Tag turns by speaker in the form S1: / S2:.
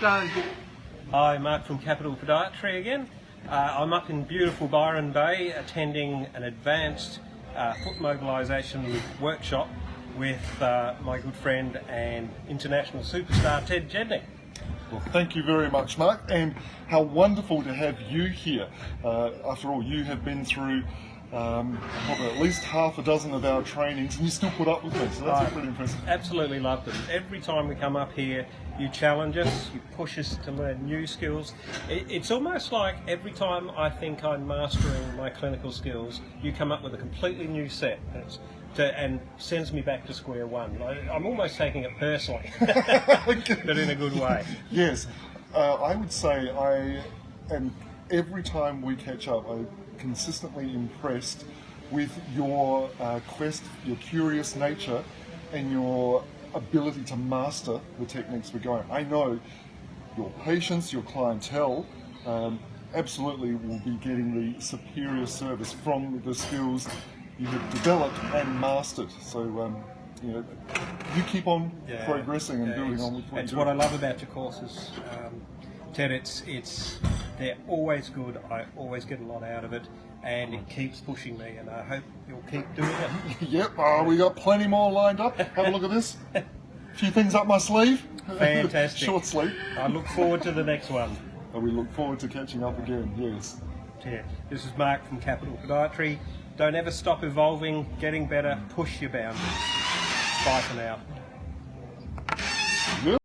S1: go.
S2: Hi, Mark from Capital Podiatry again. I'm up in beautiful Byron Bay attending an advanced foot mobilisation workshop with my good friend and international superstar Ted Jedanyk.
S3: Well, thank you very much, Mark, and how wonderful to have you here. After all, you have been through probably at least half a dozen of our trainings, and you still put up with me, so that's pretty impressive.
S2: Absolutely love them. Every time we come up here, you challenge us, you push us to learn new skills. It's almost like every time I think I'm mastering my clinical skills, you come up with a completely new set. And sends me back to square one. I'm almost taking it personally, but in a good way.
S3: Yes, I would say I am, every time we catch up, I'm consistently impressed with your quest, your curious nature, and your ability to master the techniques we're going. I know your patients, your clientele, absolutely will be getting the superior service from the skills you have developed and mastered. So you keep on progressing and building on with what
S2: That's
S3: you're
S2: what I
S3: doing.
S2: love about your courses, Ted. They're always good. I always get a lot out of it, and it keeps pushing me. And I hope you'll keep doing it.
S3: Yep, we got plenty more lined up. Have a look at this. A few things up my sleeve.
S2: Fantastic.
S3: Short sleeve.
S2: I look forward to the next one.
S3: And we look forward to catching up again. Yes.
S2: Yeah. This is Mark from Capital Podiatry. Don't ever stop evolving, getting better, push your boundaries. Bye for now.